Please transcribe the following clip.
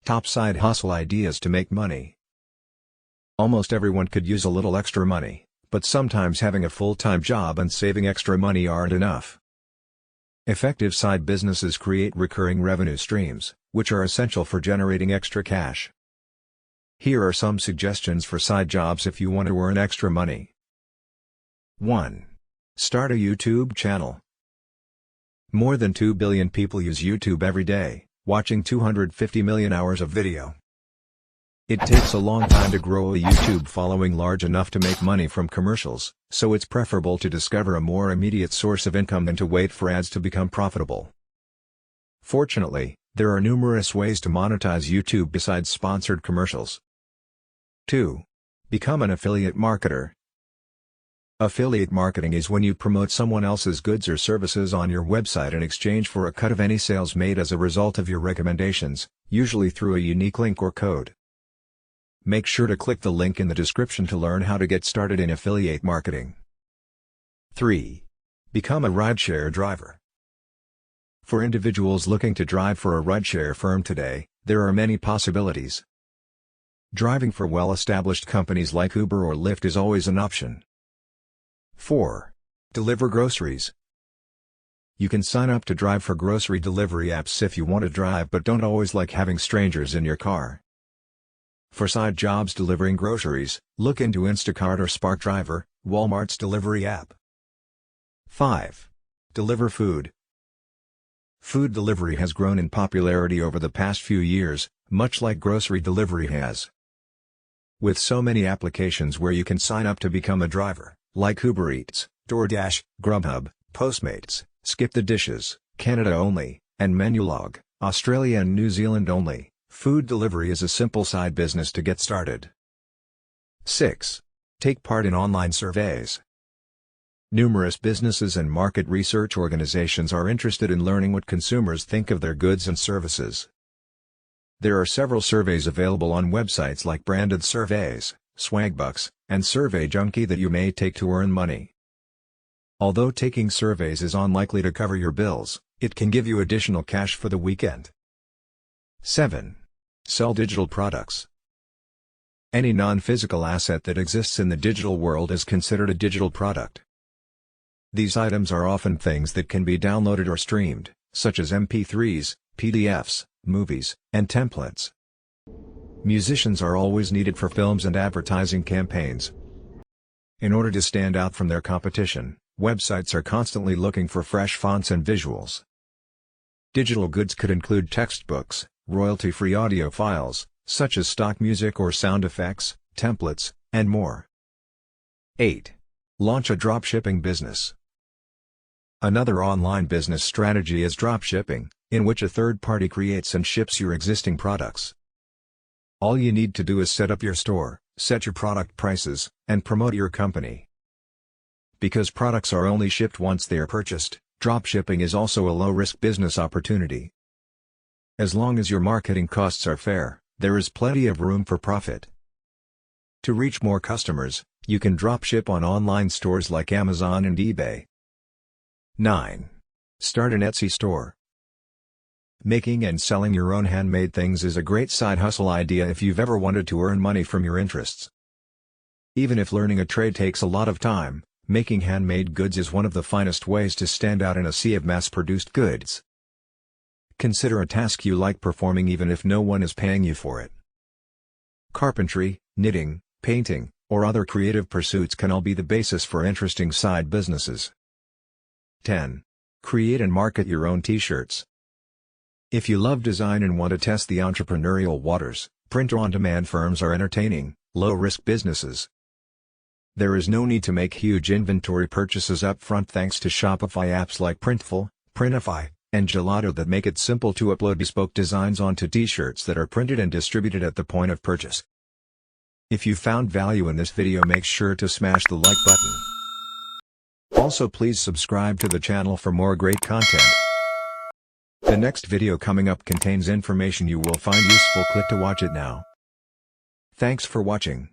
Top side hustle ideas to make money. Almost everyone could use a little extra money, but sometimes having a full-time job and saving extra money aren't enough. Effective side businesses create recurring revenue streams, which are essential for generating extra cash. Here are some suggestions for side jobs if you want to earn extra money. 1. Start a YouTube channel. More than 2 billion people use YouTube every day, watching 250 million hours of video. It takes a long time to grow a YouTube following large enough to make money from commercials, so it's preferable to discover a more immediate source of income than to wait for ads to become profitable. Fortunately, there are numerous ways to monetize YouTube besides sponsored commercials. 2. Become an affiliate marketer. Affiliate marketing is when you promote someone else's goods or services on your website in exchange for a cut of any sales made as a result of your recommendations, usually through a unique link or code. Make sure to click the link in the description to learn how to get started in affiliate marketing. 3. Become a rideshare driver. For individuals looking to drive for a rideshare firm today, there are many possibilities. Driving for well-established companies like Uber or Lyft is always an option. 4. Deliver groceries. You can sign up to drive for grocery delivery apps if you want to drive but don't always like having strangers in your car. For side jobs delivering groceries, look into Instacart or Spark Driver, Walmart's delivery app. 5. Deliver food. Food delivery has grown in popularity over the past few years, much like grocery delivery has. With so many applications where you can sign up to become a driver, like Uber Eats, DoorDash, Grubhub, Postmates, Skip the Dishes, Canada Only, and Menulog, Australia and New Zealand only, food delivery is a simple side business to get started. 6. Take part in online surveys. Numerous businesses and market research organizations are interested in learning what consumers think of their goods and services. There are several surveys available on websites like Branded Surveys, Swagbucks, and Survey Junkie that you may take to earn money. Although taking surveys is unlikely to cover your bills, it can give you additional cash for the weekend. 7. Sell digital products. Any non-physical asset that exists in the digital world is considered a digital product. These items are often things that can be downloaded or streamed, such as MP3s, PDFs, movies, and templates. Musicians are always needed for films and advertising campaigns. In order to stand out from their competition, websites are constantly looking for fresh fonts and visuals. Digital goods could include textbooks, royalty-free audio files, such as stock music or sound effects, templates, and more. 8. Launch a dropshipping business. Another online business strategy is dropshipping, in which a third party creates and ships your existing products. All you need to do is set up your store, set your product prices, and promote your company. Because products are only shipped once they are purchased, dropshipping is also a low-risk business opportunity. As long as your marketing costs are fair, there is plenty of room for profit. To reach more customers, you can dropship on online stores like Amazon and eBay. 9. Start an Etsy store. Making and selling your own handmade things is a great side hustle idea if you've ever wanted to earn money from your interests. Even if learning a trade takes a lot of time, making handmade goods is one of the finest ways to stand out in a sea of mass-produced goods. Consider a task you like performing even if no one is paying you for it. Carpentry, knitting, painting, or other creative pursuits can all be the basis for interesting side businesses. 10. Create and market your own t-shirts. If you love design and want to test the entrepreneurial waters, print-on-demand firms are entertaining, low-risk businesses. There is no need to make huge inventory purchases up front thanks to Shopify apps like Printful, Printify, and Gelato that make it simple to upload bespoke designs onto t-shirts that are printed and distributed at the point of purchase. If you found value in this video, make sure to smash the like button. Also, please subscribe to the channel for more great content. The next video coming up contains information you will find useful. Click to watch it now. Thanks for watching.